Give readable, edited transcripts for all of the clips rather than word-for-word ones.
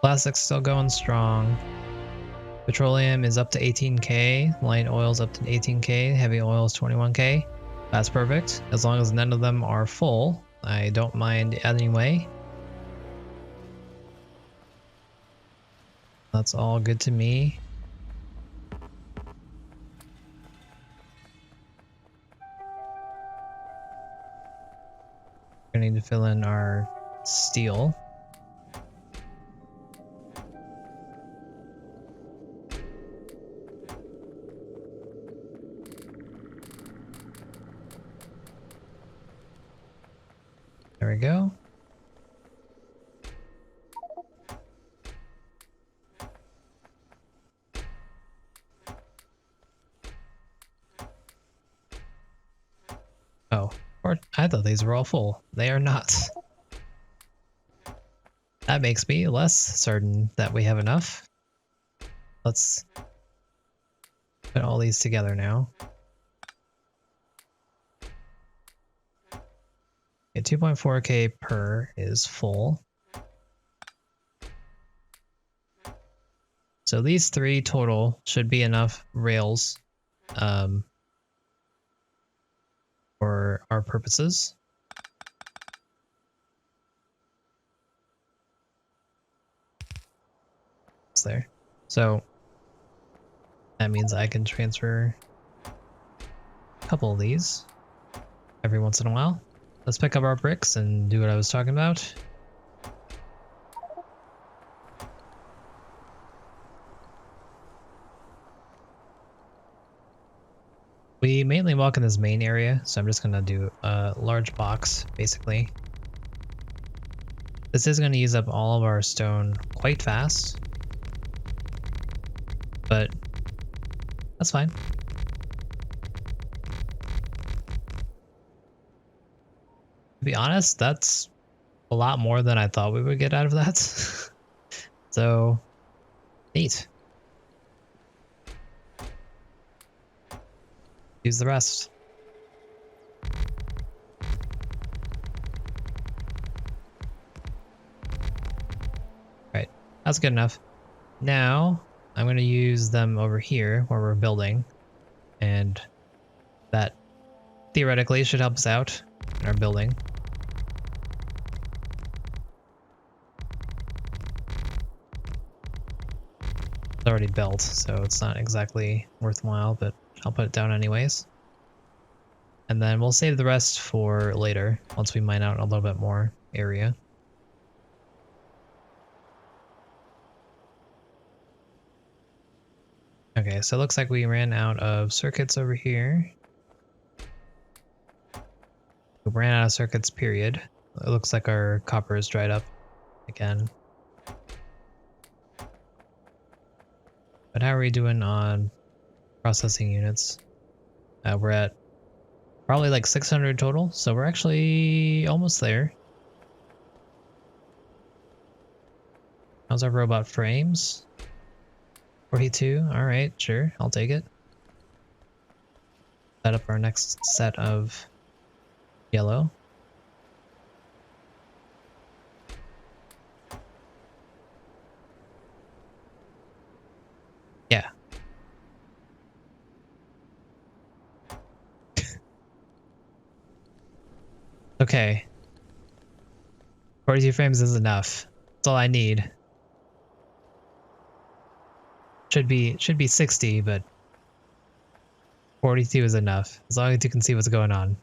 Plastic's still going strong. Petroleum is up to 18k, light oil's up to 18k, heavy oil is 21k. That's perfect. As long as none of them are full, I don't mind anyway. That's all good to me. We need to fill in our steel. There we go. Oh, or I thought these were all full. They are not. That makes me less certain that we have enough. Let's put all these together now. Okay, 2.4k per is full. So these 3 total should be enough rails for our purposes. It's there. So that means I can transfer a couple of these every once in a while. Let's pick up our bricks and do what I was talking about. We mainly walk in this main area, so I'm just gonna do a large box, basically. This is gonna use up all of our stone quite fast, but that's fine. To be honest, that's a lot more than I thought we would get out of that. So, neat. Use the rest. Right, that's good enough. Now, I'm going to use them over here where we're building, and that theoretically should help us out in our building. It's already built, so it's not exactly worthwhile, but I'll put it down anyways. And then we'll save the rest for later, once we mine out a little bit more area. Okay, so it looks like we ran out of circuits over here. We ran out of circuits, period. It looks like our copper is dried up again. But how are we doing on processing units? We're at probably like 600 total, so we're actually almost there. How's our robot frames? 42, alright, sure, I'll take it. Set up our next set of yellow. Yeah. Okay. 42 frames is enough. That's all I need. Should be 60, but 42 is enough, as long as you can see what's going on.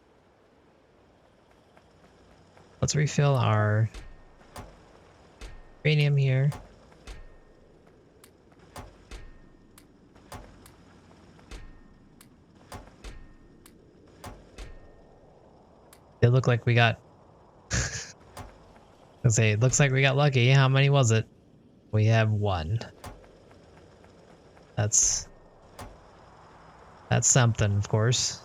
Let's refill our uranium here. It looked like we got... Let's say, it looks like we got lucky. How many was it? We have 1. That's something, of course.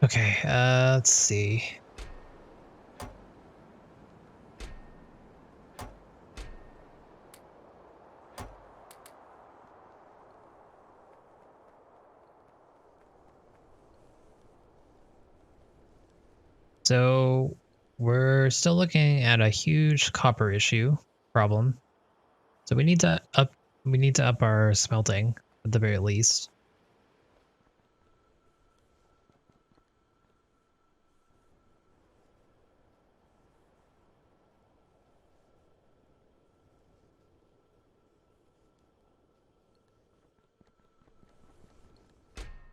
Okay, let's see. So we're still looking at a huge copper issue problem. So we need to up our smelting at the very least.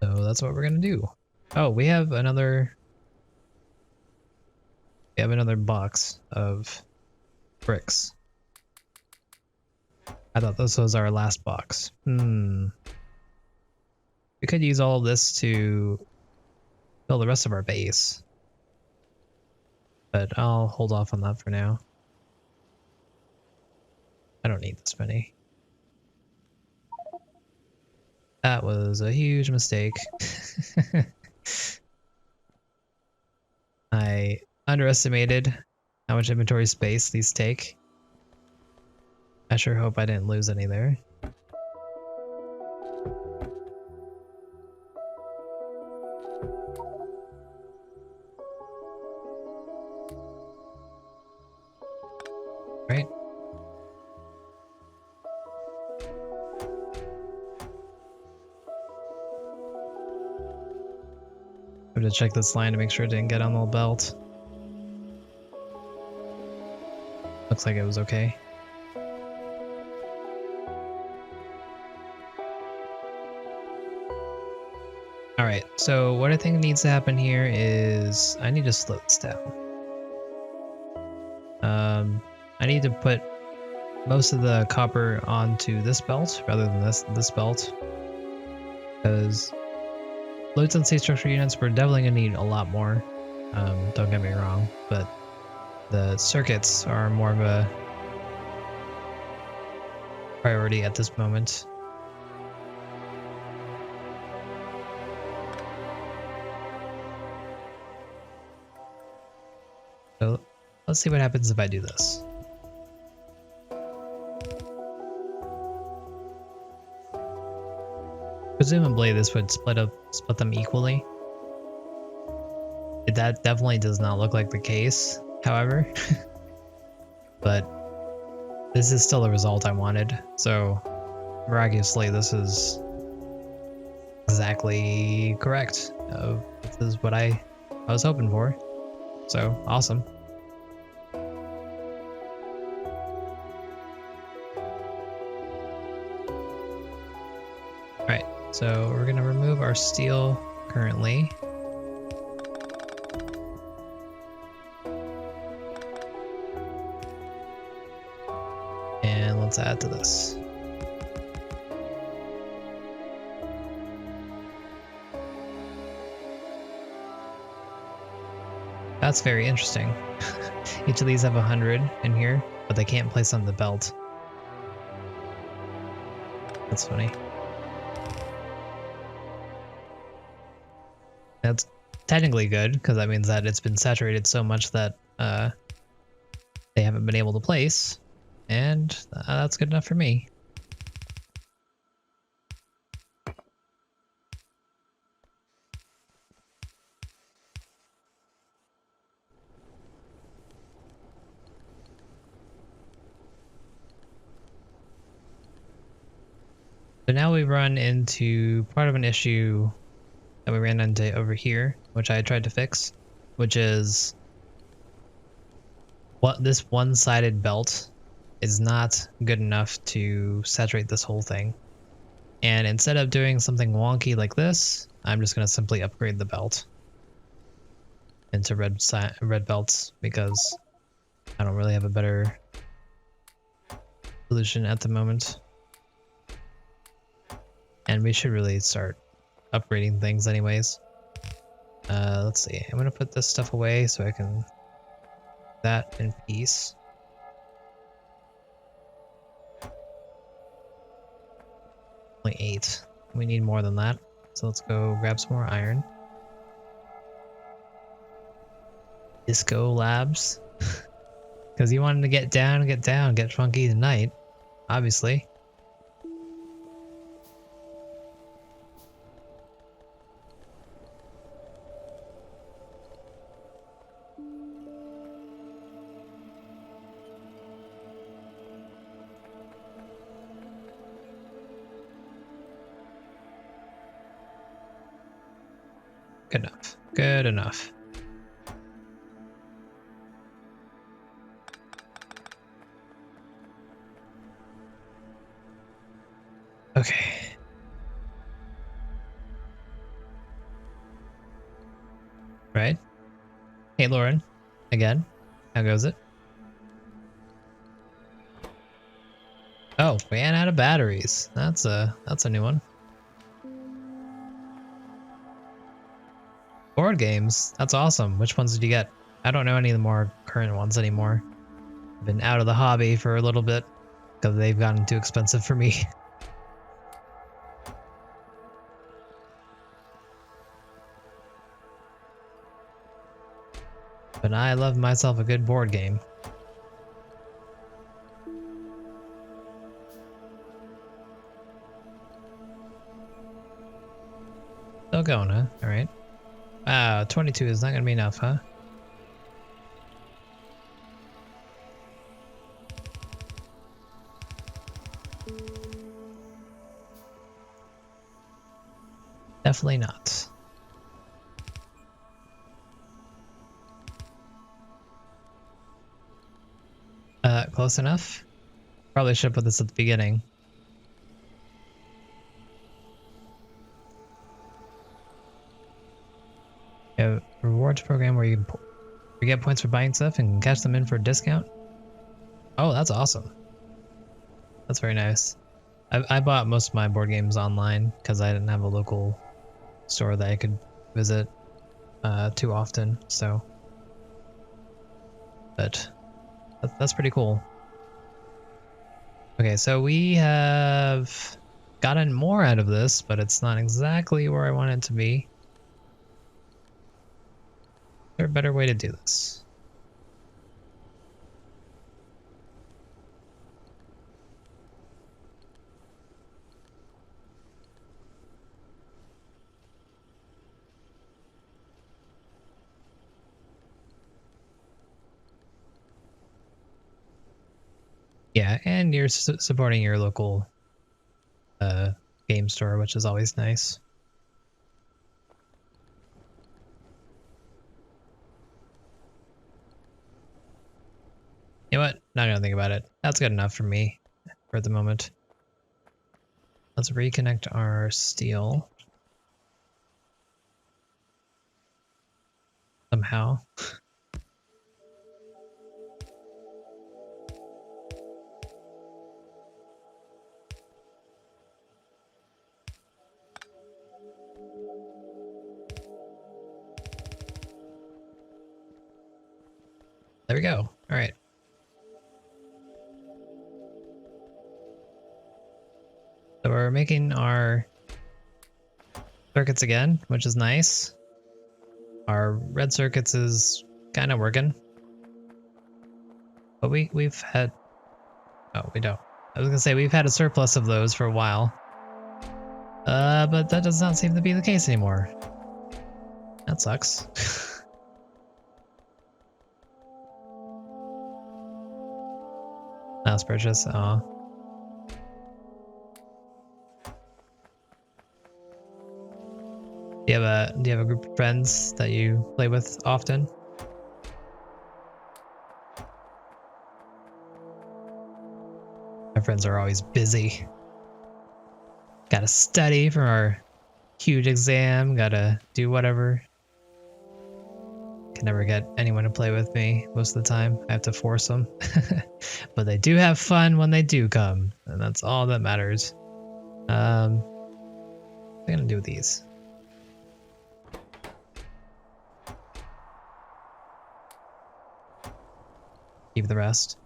So that's what we're gonna do. Oh, we have another box of bricks. I thought this was our last box. We could use all of this to build the rest of our base. But I'll hold off on that for now. I don't need this many. That was a huge mistake. I underestimated how much inventory space these take. I sure hope I didn't lose any there. Right? I have to check this line to make sure it didn't get on the belt. Looks like it was okay. Alright, so what I think needs to happen here is I need to slow this down. I need to put most of the copper onto this belt rather than this belt. Because low density structure units, we're definitely going to need a lot more. Don't get me wrong, but the circuits are more of a priority at this moment. So let's see what happens if I do this. Presumably this would split them equally. That definitely does not look like the case, however. But this is still the result I wanted, so miraculously this is exactly correct. This is what I was hoping for. So awesome. Alright, so we're gonna remove our steel currently. And let's add to this. That's very interesting. Each of these have 100 in here, but they can't place on the belt. That's funny. That's technically good, because that means that it's been saturated so much that they haven't been able to place, and that's good enough for me. So now we run into part of an issue that we ran into over here, which I tried to fix, which is what this one-sided belt is not good enough to saturate this whole thing. And instead of doing something wonky like this, I'm just going to simply upgrade the belt into red belts because I don't really have a better solution at the moment. And we should really start upgrading things anyways. Let's see. I'm gonna put this stuff away so I can that in peace. Only 8. We need more than that. So let's go grab some more iron. Disco Labs. Because you wanted to get down, get funky tonight. Obviously. Good enough. Good enough. Okay. Right. Hey, Lauren. Again. How goes it? Oh, ran out of batteries. That's a new one. Board games. That's awesome. Which ones did you get? I don't know any of the more current ones anymore. I've been out of the hobby for a little bit because they've gotten too expensive for me. But I love myself a good board game. Still going, huh? Alright. Wow, 22 is not gonna be enough, huh? Definitely not. Close enough? Probably should put this at the beginning. A rewards program where you get points for buying stuff and cash them in for a discount. Oh, that's awesome. That's very nice. I bought most of my board games online because I didn't have a local store that I could visit too often. So, but that's pretty cool. Okay, so we have gotten more out of this, but it's not exactly where I want it to be. Is there a better way to do this? Yeah, and you're supporting your local game store, which is always nice. You know what? Not gonna think about it. That's good enough for me for the moment. Let's reconnect our steel. Somehow. There we go. All right. So we're making our circuits again, which is nice. Our red circuits is kind of working. But we've had... Oh, we don't. I was gonna say we've had a surplus of those for a while. But that does not seem to be the case anymore. That sucks. Last purchase, aw. Do you have a group of friends that you play with often? My friends are always busy. Gotta study for our huge exam, gotta do whatever. Can never get anyone to play with me most of the time. I have to force them. But they do have fun when they do come, and that's all that matters. What am I gonna do with these? Keep the rest.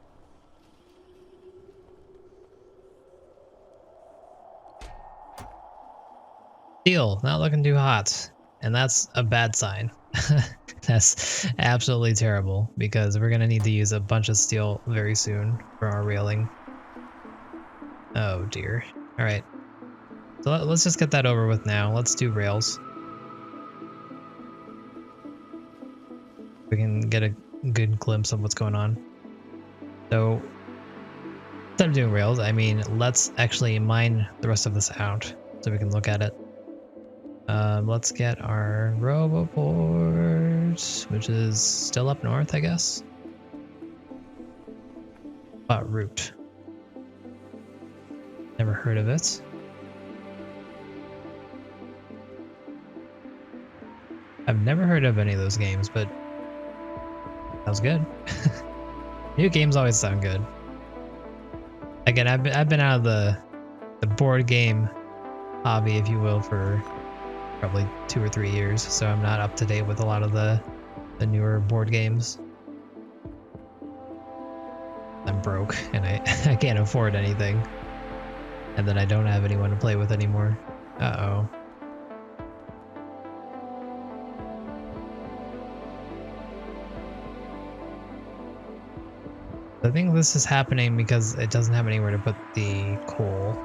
Steel, not looking too hot. And that's a bad sign. That's absolutely terrible because we're gonna need to use a bunch of steel very soon for our railing. Oh dear. Alright. So let's just get that over with now. Let's do rails. We can get a good glimpse of what's going on. So instead of doing rails, I mean, let's actually mine the rest of this out so we can look at it. Let's get our Roboport, which is still up north, I guess. Route. Never heard of it. I've never heard of any of those games, but that was good. New games always sound good. Again, I've been out of the board game hobby, if you will, for probably 2 or 3 years, so I'm not up to date with a lot of the newer board games. I'm broke and I can't afford anything, and then I don't have anyone to play with anymore. Uh-oh. I think this is happening because it doesn't have anywhere to put the coal.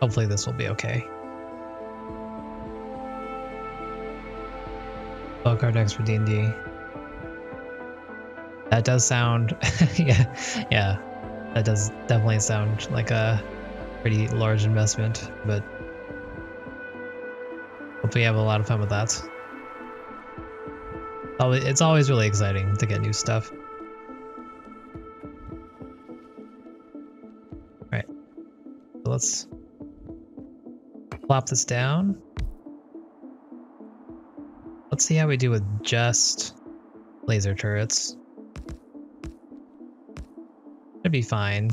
Hopefully this will be okay. Spell card decks for D&D. That does sound, yeah, that does definitely sound like a pretty large investment, but hopefully you have a lot of fun with that. It's always really exciting to get new stuff. Alright, so let's plop this down. Let's see how we do with just laser turrets. Should be fine.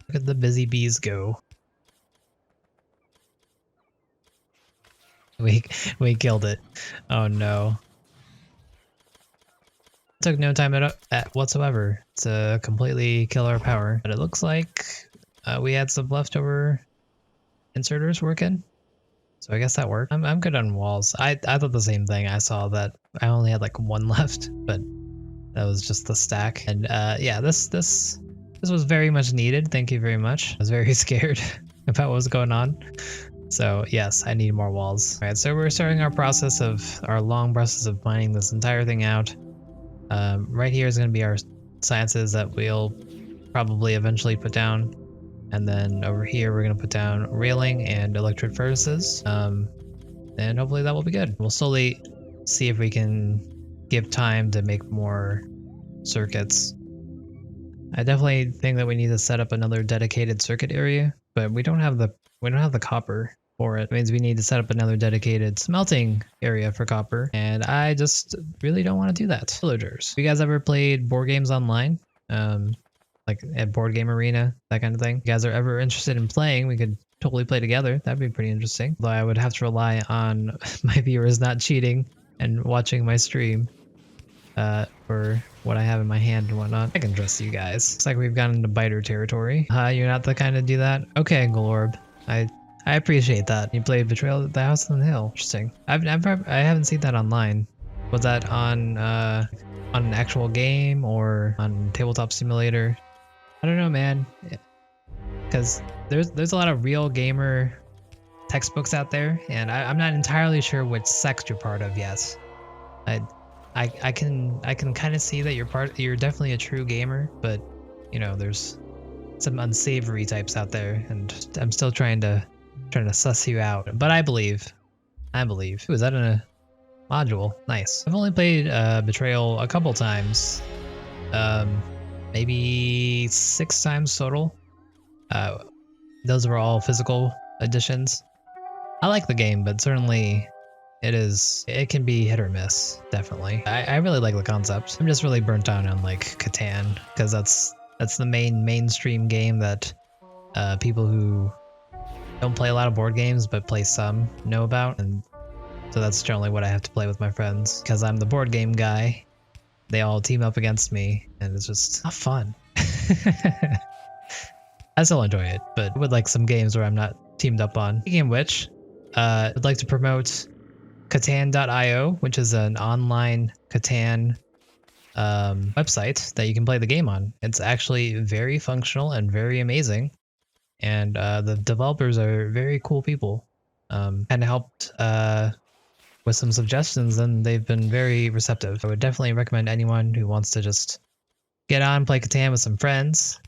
Look at the busy bees go. We killed it. Oh no. It took no time at whatsoever to completely kill our power, but it looks like we had some leftover inserters working. So I guess that worked. I'm good on walls. I thought the same thing. I saw that I only had like 1 left, but that was just the stack. And yeah, this was very much needed. Thank you very much. I was very scared about what was going on. So yes, I need more walls. All right, so we're starting our process of our long process of mining this entire thing out. Right here is going to be our sciences that we'll probably eventually put down. And then over here, we're going to put down railing and electric furnaces. And hopefully that will be good. We'll slowly see if we can give time to make more circuits. I definitely think that we need to set up another dedicated circuit area, but we don't have the copper for it. It means we need to set up another dedicated smelting area for copper, and I just really don't want to do that. Villagers. Have you guys ever played board games online? Like at Board Game Arena, that kind of thing. If you guys are ever interested in playing, we could totally play together. That'd be pretty interesting. Though I would have to rely on my viewers not cheating and watching my stream for what I have in my hand and whatnot. I can trust you guys. Looks like we've gotten into biter territory. You're not the kind to do that? Okay, Glorb. I appreciate that. You played Betrayal at the House on the Hill. Interesting. I haven't seen that online. Was that on an actual game or on Tabletop Simulator? I don't know, man, because there's a lot of real gamer textbooks out there, and I'm not entirely sure which sect you're part of yet. I can kind of see that you're definitely a true gamer, but you know there's some unsavory types out there, and I'm still trying to suss you out. But I believe. Ooh, is that in a module? Nice. I've only played Betrayal a couple times. Maybe 6 times total. Those were all physical editions. I like the game, but certainly it can be hit or miss, definitely. I really like the concept. I'm just really burnt out on like Catan, because that's the mainstream game that people who don't play a lot of board games but play some know about, and so that's generally what I have to play with my friends, because I'm the board game guy. They all team up against me, and it's just not fun. I still enjoy it, but I would like some games where I'm not teamed up on. Speaking of which, I'd like to promote Catan.io, which is an online Catan website that you can play the game on. It's actually very functional and very amazing. and the developers are very cool people. Kind of helped with some suggestions, and they've been very receptive. I would definitely recommend anyone who wants to just get on, play Catan with some friends.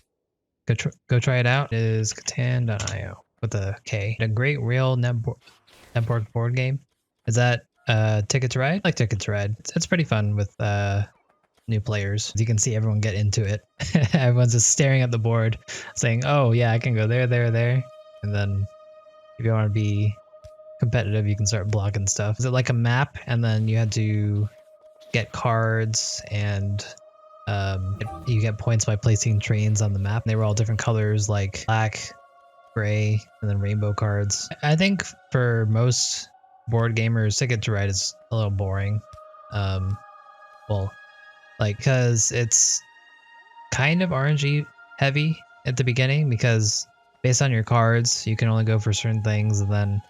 Go try it out. It is Catan.io with a K. A great real network board game. Is that Ticket to Ride? I like Ticket to Ride. It's pretty fun with new players. You can see everyone get into it. Everyone's just staring at the board, saying, "Oh yeah, I can go there, there, there." And then if you want to be competitive, you can start blocking stuff. Is it like a map, and then you had to get cards, and you get points by placing trains on the map. They were all different colors, like black, gray, and then rainbow cards. I think for most board gamers, Ticket to Ride is a little boring. Well, like, because it's kind of RNG heavy at the beginning, because based on your cards, you can only go for certain things, and then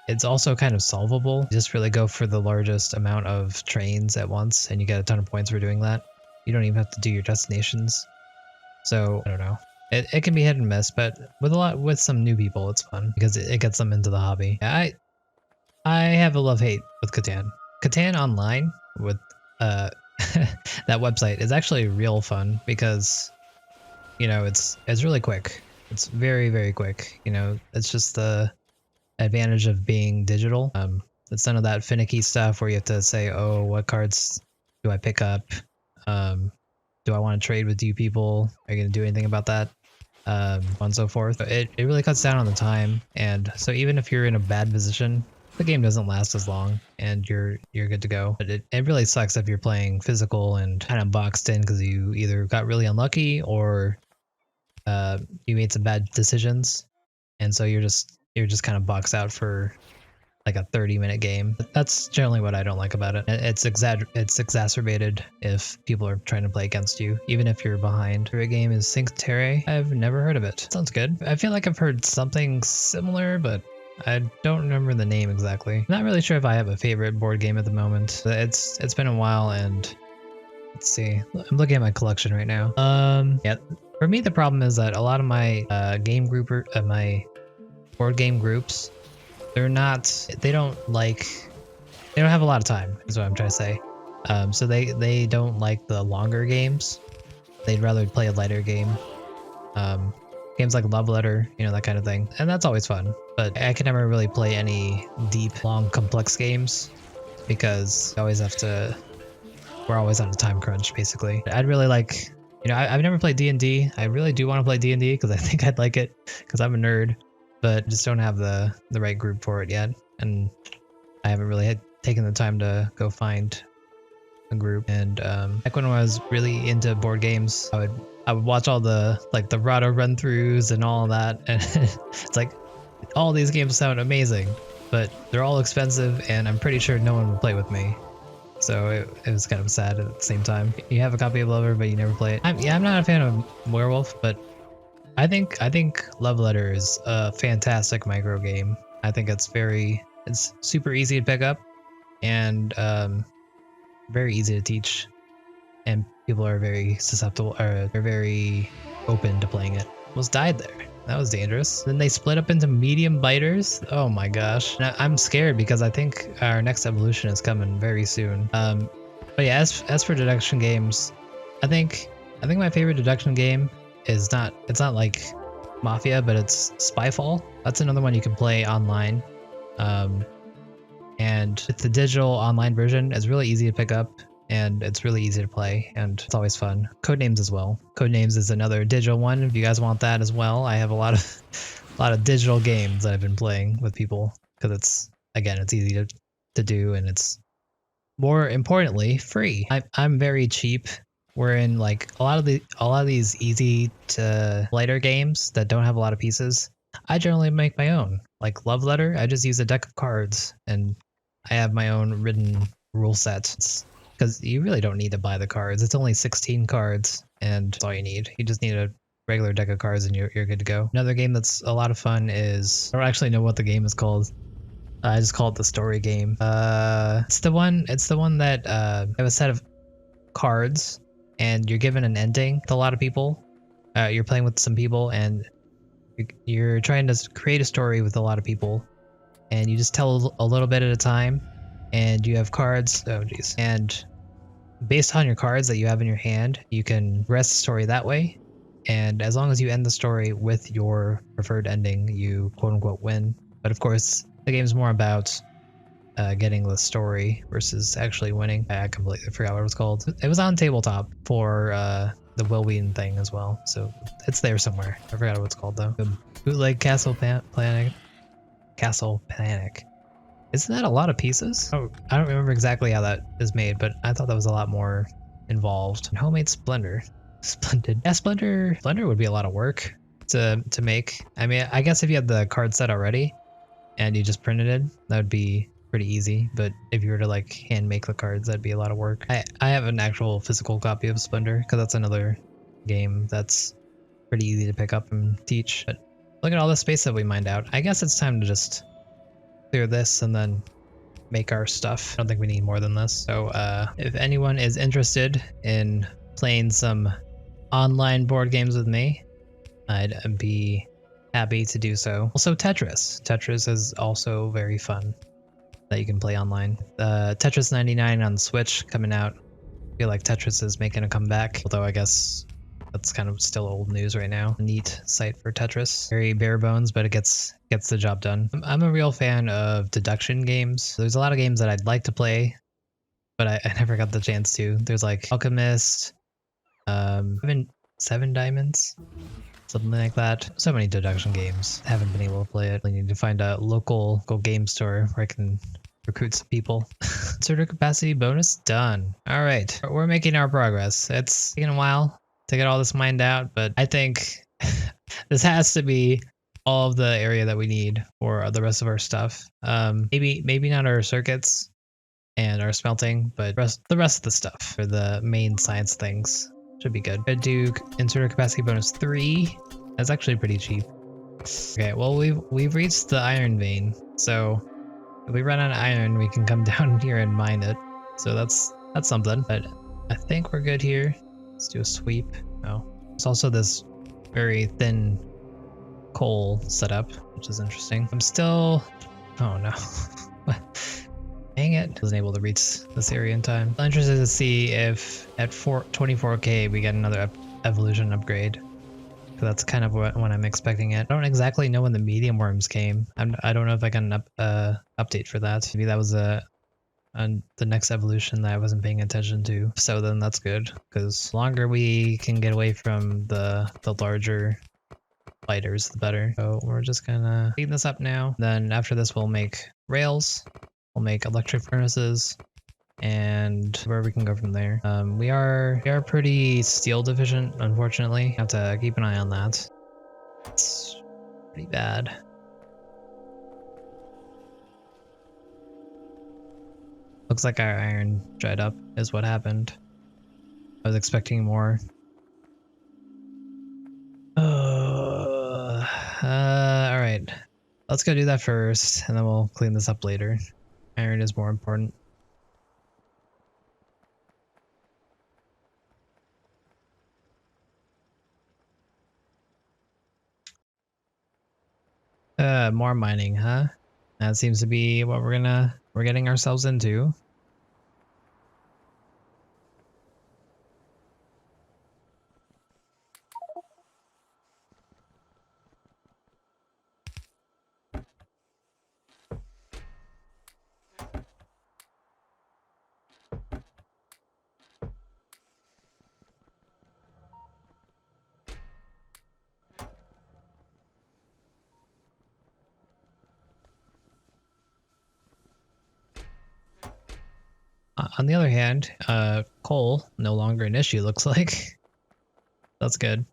it's also kind of solvable. You just really go for the largest amount of trains at once, and you get a ton of points for doing that. You don't even have to do your destinations. So, I don't know. It can be hit and miss, but with some new people, it's fun because it gets them into the hobby. I have a love-hate with Catan. Catan Online with that website is actually real fun because, you know, it's really quick. It's very, very quick. You know, it's just the advantage of being digital. It's none of that finicky stuff where you have to say, oh, what cards do I pick up? Do I want to trade with you people? Are you going to do anything about that? And so forth. It really cuts down on the time, and so even if you're in a bad position, the game doesn't last as long, and you're good to go. But it really sucks if you're playing physical and kind of boxed in because you either got really unlucky or you made some bad decisions, and so you're just kind of boxed out for like a 30-minute game. That's generally what I don't like about it. It's exacerbated if people are trying to play against you, even if you're behind. The game is Cinque Terre. I've never heard of it. Sounds good. I feel like I've heard something similar, but I don't remember the name exactly. I'm not really sure if I have a favorite board game at the moment. It's been a while, and let's see. I'm looking at my collection right now. Yeah. For me, the problem is that a lot of my my board game groups, they don't have a lot of time, is what I'm trying to say. So they don't like the longer games. They'd rather play a lighter game. Games like Love Letter, you know, that kind of thing. And that's always fun. But I can never really play any deep, long, complex games because we're always on a time crunch, basically. I'd really like, you know, I've never played D&D. I really do want to play D&D because I think I'd like it because I'm a nerd, but just don't have the right group for it yet. And I haven't really taken the time to go find a group. And back when I was really into board games, I would watch all the Rado run-throughs and all that, and it's like all these games sound amazing, but they're all expensive, and I'm pretty sure no one would play with me. So it was kind of sad at the same time. You have a copy of Lover, but you never play it. I'm not a fan of Werewolf, but I think Love Letter is a fantastic micro game. I think it's super easy to pick up, and very easy to teach, and people are very susceptible, or they're very open to playing it. Almost died there. That was dangerous. Then they split up into medium biters. Oh my gosh. Now, I'm scared because I think our next evolution is coming very soon. But yeah, as for deduction games, I think my favorite deduction game is it's not like Mafia, but it's Spyfall. That's another one you can play online. And it's the digital online version. It's really easy to pick up, and it's really easy to play, and it's always fun. Codenames as well. Codenames is another digital one. If you guys want that as well, I have a lot of digital games that I've been playing with people because it's easy to do, and it's more importantly free. I'm very cheap. We're in like a lot of these easy to lighter games that don't have a lot of pieces. I generally make my own. Like Love Letter, I just use a deck of cards, and I have my own written rule set. Because you really don't need to buy the cards. It's only 16 cards, and that's all you need. You just need a regular deck of cards, and you're good to go. Another game that's a lot of fun is, I don't actually know what the game is called. I just call it the story game. It's the one that you have a set of cards, and you're given an ending to a lot of people. You're playing with some people, and You're trying to create a story with a lot of people, and you just tell a little bit at a time, and you have cards. Oh, geez. And based on your cards that you have in your hand, you can rest the story that way. And as long as you end the story with your preferred ending, you quote unquote win. But of course, the game's more about getting the story versus actually winning. I completely forgot what it was called. It was on tabletop for the Wellbeing thing as well, so it's there somewhere. I forgot what it's called though. Bootleg Castle Panic. Castle Panic. Isn't that a lot of pieces? Oh, I don't remember exactly how that is made, but I thought that was a lot more involved. Homemade Splendor. Splendid. Yeah, Splendor would be a lot of work to make. I mean, I guess if you had the card set already and you just printed it, that would be pretty easy. But if you were to like hand make the cards, that'd be a lot of work. I have an actual physical copy of Splendor because that's another game that's pretty easy to pick up and teach. But look at all the space that we mined out. I guess it's time to just clear this and then make our stuff. I don't think we need more than this. So if anyone is interested in playing some online board games with me, I'd be happy to do so. Also Tetris. Tetris is also very fun that you can play online. Tetris 99 on Switch coming out. I feel like Tetris is making a comeback, although I guess that's kind of still old news right now. Neat site for Tetris. Very bare bones, but it gets the job done. I'm a real fan of deduction games. There's a lot of games that I'd like to play, but I never got the chance to. There's like Alchemist, Seven Diamonds, something like that. So many deduction games. Haven't been able to play it. I need to find a local game store where I can recruit some people. Inserter capacity bonus done. All right, we're making our progress. It's taken a while to get all this mined out, but I think this has to be all of the area that we need for the rest of our stuff. Maybe not our circuits and our smelting, but the rest of the stuff for the main science things should be good. Gonna do inserter capacity bonus 3. That's actually pretty cheap. Okay, well we've reached the iron vein, so if we run out of iron, we can come down here and mine it. So that's something. But I think we're good here. Let's do a sweep. Oh, there's also this very thin coal setup, which is interesting. I'm still. Oh no. Dang it. Wasn't able to reach this area in time. I'm interested to see if at 24K we get another evolution upgrade. That's kind of when I'm expecting it. I don't exactly know when the medium worms came. I don't know if I got an update for that. Maybe that was the next evolution that I wasn't paying attention to. So then that's good, because the longer we can get away from the larger fighters, the better. So we're just gonna clean this up now. Then after this, we'll make rails. We'll make electric furnaces. And where we can go from there. We are pretty steel deficient, unfortunately. Have to keep an eye on that. It's pretty bad. Looks like our iron dried up is what happened. I was expecting more. Alright. Let's go do that first, and then we'll clean this up later. Iron is more important. More mining, huh? That seems to be what we're getting ourselves into. On the other hand, coal no longer an issue, looks like. That's good.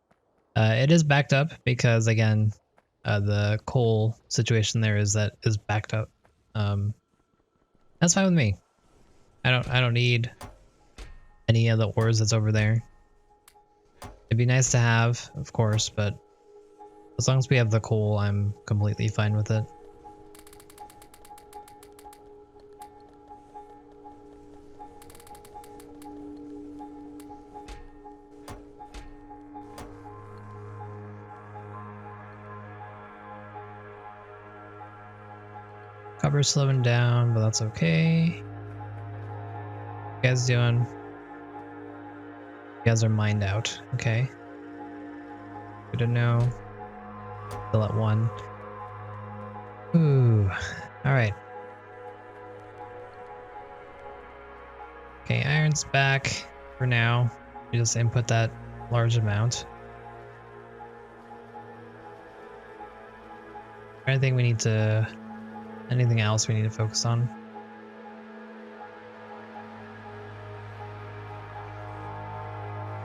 It is backed up because, again, the coal situation there is backed up. That's fine with me. I don't need any of the ores that's over there. It'd be nice to have, of course, but as long as we have the coal, I'm completely fine with it. Copper's slowing down, but that's okay. What you guys doing? You guys are mined out. Okay. Good to know. Still at 1. Ooh. Alright. Okay, iron's back for now. You just input that large amount. Anything else we need to focus on?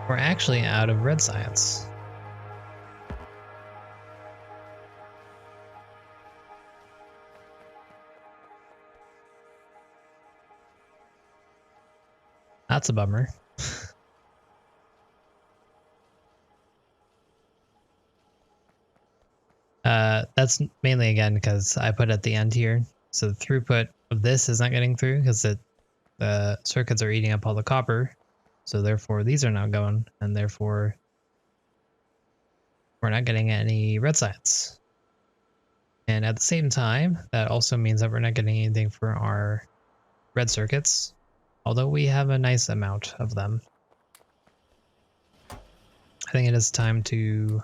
We're actually out of red science. That's a bummer. That's mainly again because I put it at the end here. So the throughput of this is not getting through because the circuits are eating up all the copper. So therefore these are not going, and therefore we're not getting any red science. And at the same time, that also means that we're not getting anything for our red circuits, although we have a nice amount of them. I think it is time to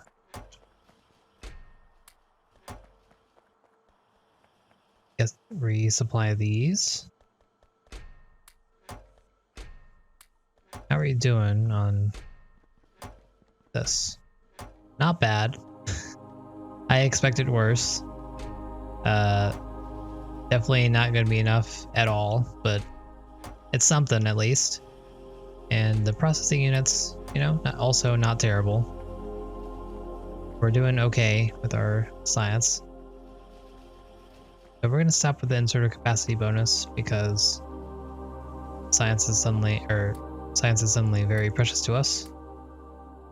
resupply these. How are you doing on this? Not bad. I expected worse. Definitely not going to be enough at all, but it's something at least. And the processing units, you know, also not terrible. We're doing okay with our science. But we're going to stop with the inserter capacity bonus because science is suddenly very precious to us.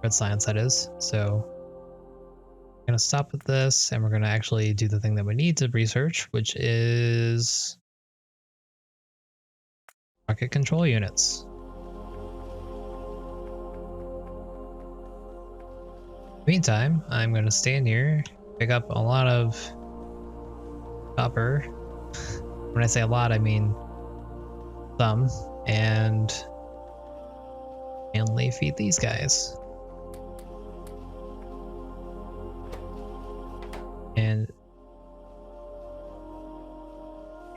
Red science, that is. So we're going to stop with this, and we're going to actually do the thing that we need to research, which is rocket control units. Meantime, I'm going to stand here, pick up a lot of copper. When I say a lot, I mean some, and mainly feed these guys. And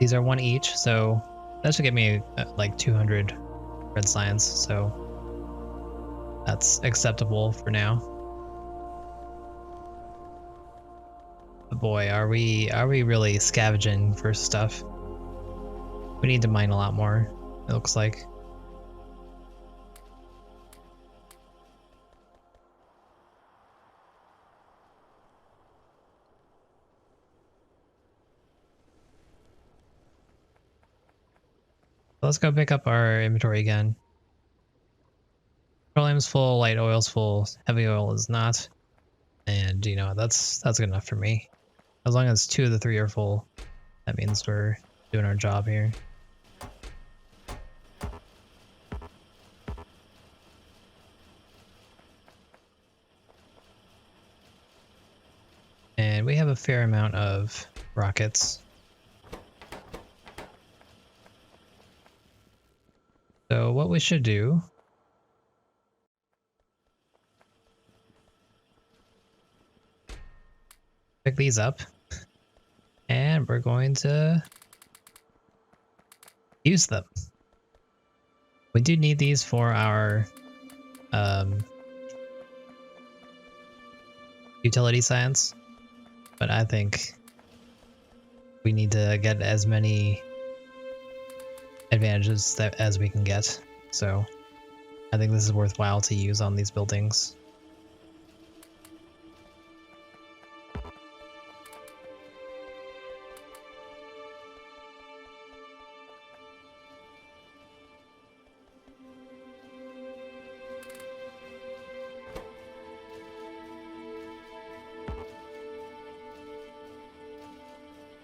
these are 1 each, so that should get me like 200 red science, so that's acceptable for now. But boy, are we really scavenging for stuff. We need to mine a lot more, it looks like. Let's go pick up our inventory again. Petroleum's full, light oil's full, heavy oil is not. And you know, that's good enough for me. As long as 2 of the 3 are full, that means we're doing our job here. And we have a fair amount of rockets. So what we should do pick these up, and we're going to use them. We do need these for our utility science, but I think we need to get as many advantages as we can get. So I think this is worthwhile to use on these buildings.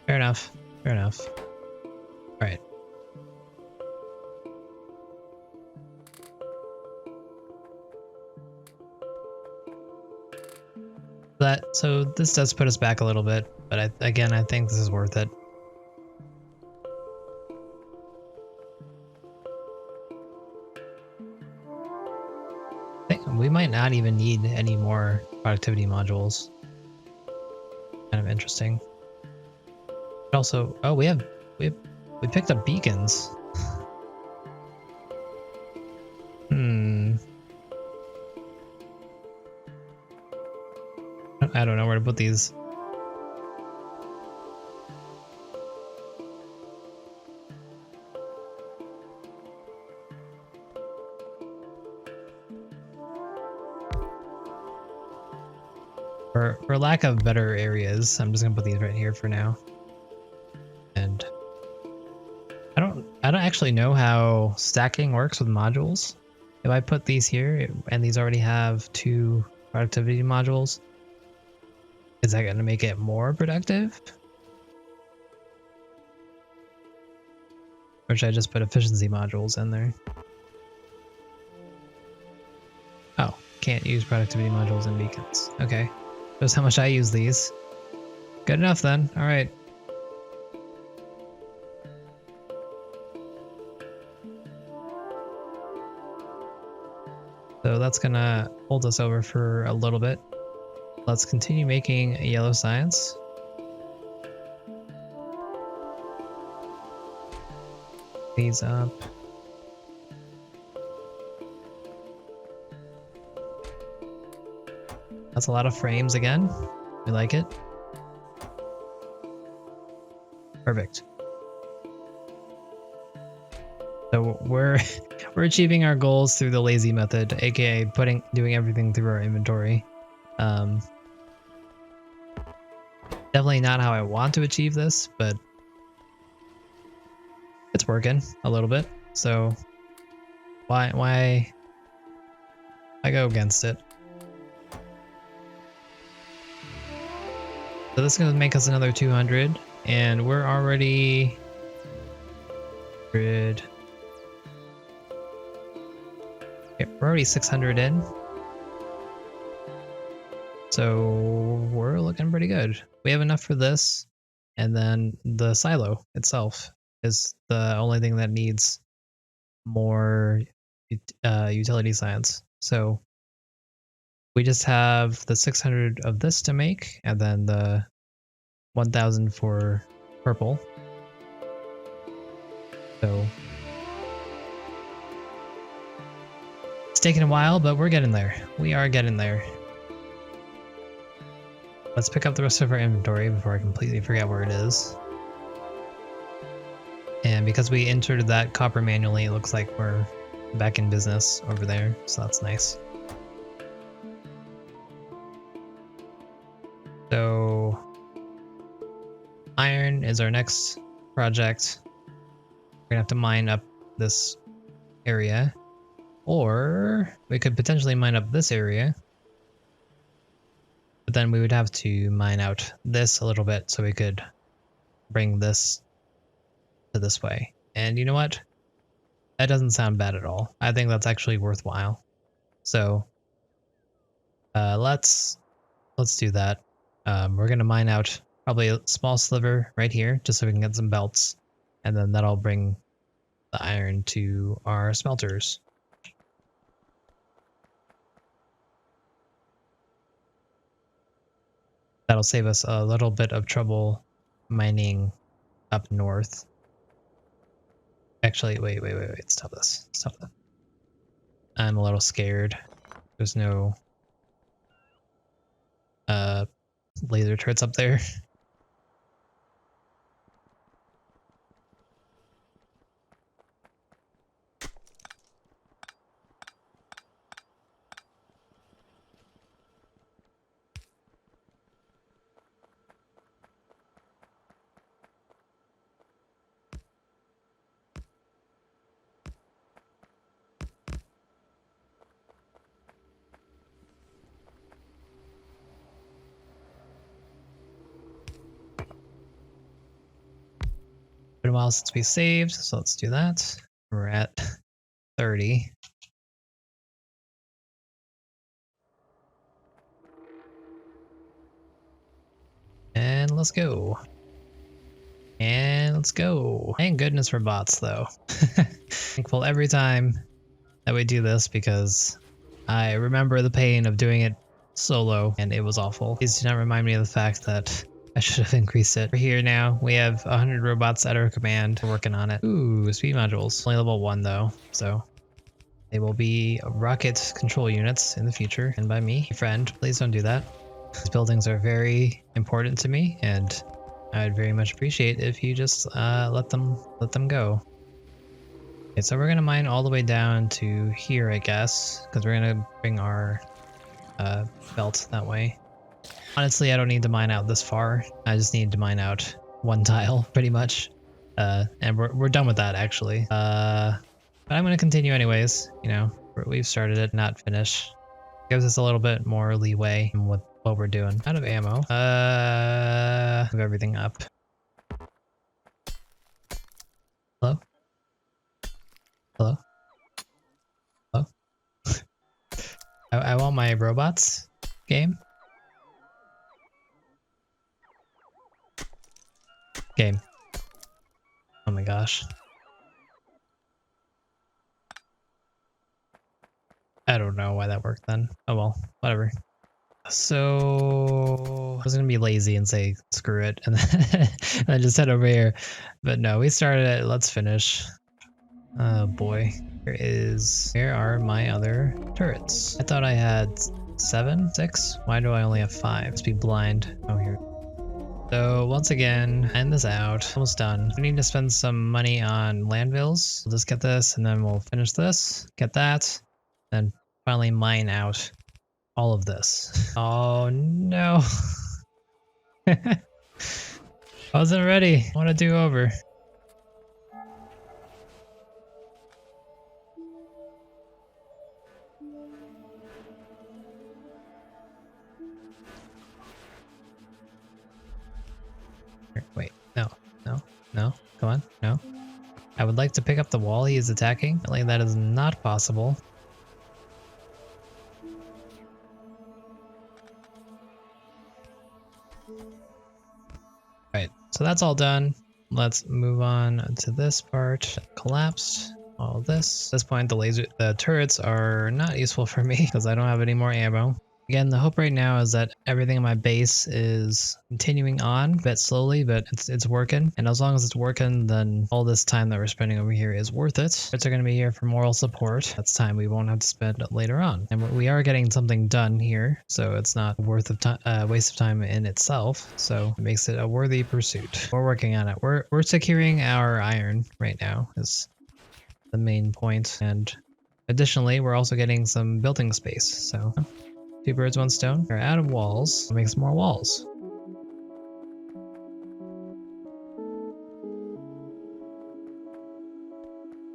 Fair enough. Fair enough. All right. So this does put us back a little bit, but again, I think this is worth it. might not even need any more productivity modules. Kind of interesting. But also, oh, we picked up beacons. I don't know where to put these. For lack of better areas, I'm just gonna put these right here for now. And I don't actually know how stacking works with modules. If I put these here and these already have 2 productivity modules, is that gonna make it more productive? Or should I just put efficiency modules in there? Oh, can't use productivity modules in beacons. Okay. Shows how much I use these. Good enough then. All right. So that's gonna hold us over for a little bit. Let's continue making a yellow science. These up. That's a lot of frames again. We like it. Perfect. So we're achieving our goals through the lazy method, aka doing everything through our inventory. Definitely not how I want to achieve this, but it's working a little bit. So why I go against it? So this is going to make us another 200, and we're already 100. Okay, we're already 600 in. So we're looking pretty good. We have enough for this, and then the silo itself is the only thing that needs more utility science. So we just have the 600 of this to make, and then the 1000 for purple. So it's taking a while, but we're getting there. We are getting there. Let's pick up the rest of our inventory before I completely forget where it is. And because we entered that copper manually, it looks like we're back in business over there, so that's nice. So iron is our next project. We're gonna have to mine up this area, or we could potentially mine up this area, but then we would have to mine out this a little bit so we could bring this to this way. And you know what? That doesn't sound bad at all. I think that's actually worthwhile. So let's do that. We're gonna mine out probably a small sliver right here just so we can get some belts, and then that'll bring the iron to our smelters. That'll save us a little bit of trouble mining up north. Actually, wait, stop this. Stop that. I'm a little scared. There's no laser turrets up there. Been a while since we saved, so let's do that. We're at 30. And let's go. And let's go. Thank goodness for bots, though. Thankful every time that we do this because I remember the pain of doing it solo, and it was awful. Please do not remind me of the fact that I should have increased it. We're here now. We have 100 robots at our command. We're working on it. Ooh, speed modules. Only level 1 though, so they will be rocket control units in the future, and by me. Friend, please don't do that. These buildings are very important to me, and I'd very much appreciate if you just let them go. Okay, so we're gonna mine all the way down to here, I guess, because we're gonna bring our belt that way. Honestly, I don't need to mine out this far. I just need to mine out one tile, pretty much, and we're done with that actually. But I'm going to continue anyways, you know, we've started it, not finish. Gives us a little bit more leeway with what we're doing. Out of ammo. Move everything up. Hello? Hello? Hello? I want my robots game. Game. Oh my gosh. I don't know why that worked then. Oh well, whatever. So I was gonna be lazy and say screw it and then just head over here. But no, we started it. Let's finish. Oh boy. Where are my other turrets? I thought I had 7, 6. Why do I only have 5? Must be blind. Oh, here. So once again, end this out. Almost done. We need to spend some money on landfills. We'll just get this and then we'll finish this. Get that. Then finally mine out all of this. Oh no. I wasn't ready. I want to do over. Wait, no, come on, no. I would like to pick up the wall he is attacking. Apparently that is not possible. Right, so that's all done. Let's move on to this part. Collapsed. All this. At this point, the turrets are not useful for me because I don't have any more ammo. Again, the hope right now is that everything in my base is continuing on a bit slowly, but it's working. And as long as it's working, then all this time that we're spending over here is worth it. Turrets are going to be here for moral support. That's time we won't have to spend later on. And we are getting something done here, so it's not worth of waste of time in itself. So it makes it a worthy pursuit. We're working on it. We're securing our iron right now is the main point. And additionally, we're also getting some building space. So 2 birds, 1 stone. We're out of walls. We'll make some more walls.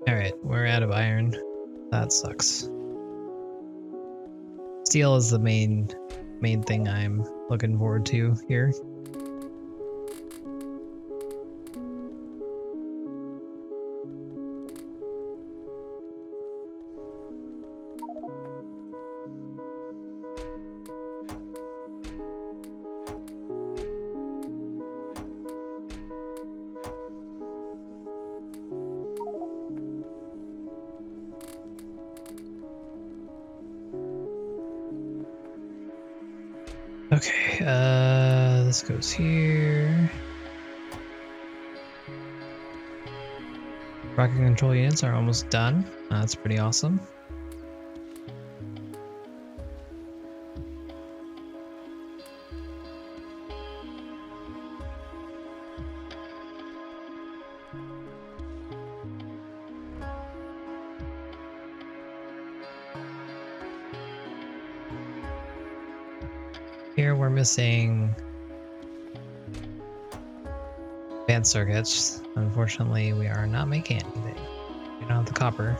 Alright, we're out of iron. That sucks. Steel is the main thing I'm looking forward to here. Okay, this goes here. Rocket control units are almost done. That's pretty awesome. Here we're missing advanced circuits. Unfortunately, we are not making anything. We don't have the copper.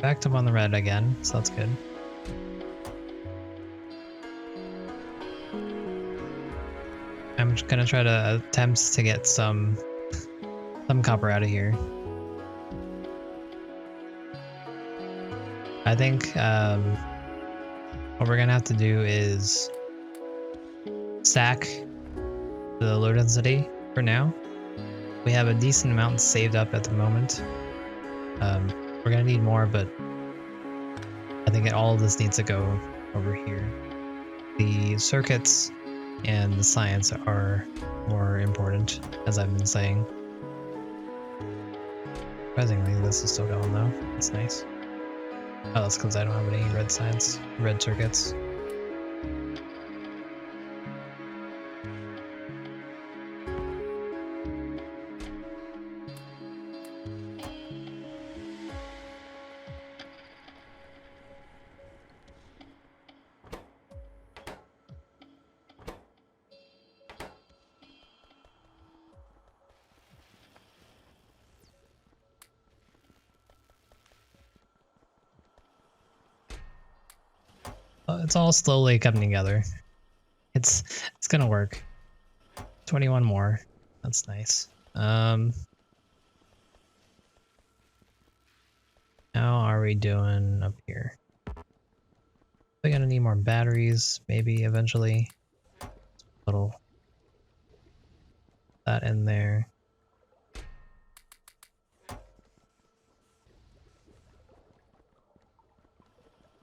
Backed up on the red again, so that's good. I'm just gonna try to attempt to get some copper out of here. I think what we're gonna have to do is sack the low density for now. We have a decent amount saved up at the moment. We're gonna need more, but I think all of this needs to go over here. The circuits and the science are more important, as I've been saying. Surprisingly, this is still going though. That's nice. Oh, that's because I don't have any red circuits. It's all slowly coming together. It's gonna work. 21 more. That's nice. How are we doing up here? We're gonna need more batteries, maybe eventually. Little that in there.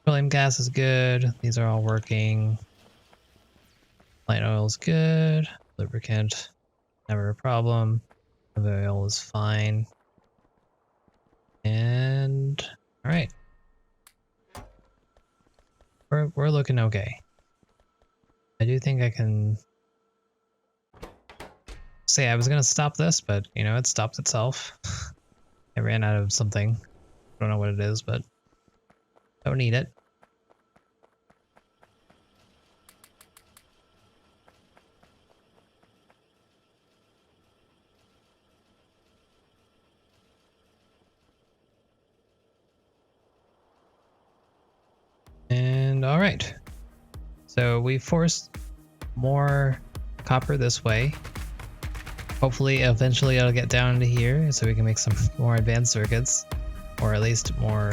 Petroleum gas is good. These are all working. Light oil is good. Lubricant, never a problem. Heavy oil is fine. And all right, we're looking okay. I do think I can say I was gonna stop this, but you know, it stopped itself. I ran out of something. I don't know what it is, but don't need it. And all right, so we forced more copper this way. Hopefully, eventually it'll get down to here so we can make some more advanced circuits, or at least more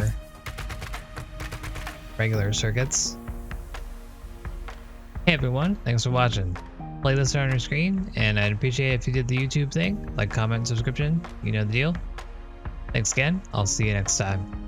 regular circuits. Hey everyone, thanks for watching. Playlist on your screen, and I'd appreciate it if you did the YouTube thing, like, comment, subscription, you know the deal. Thanks again, I'll see you next time.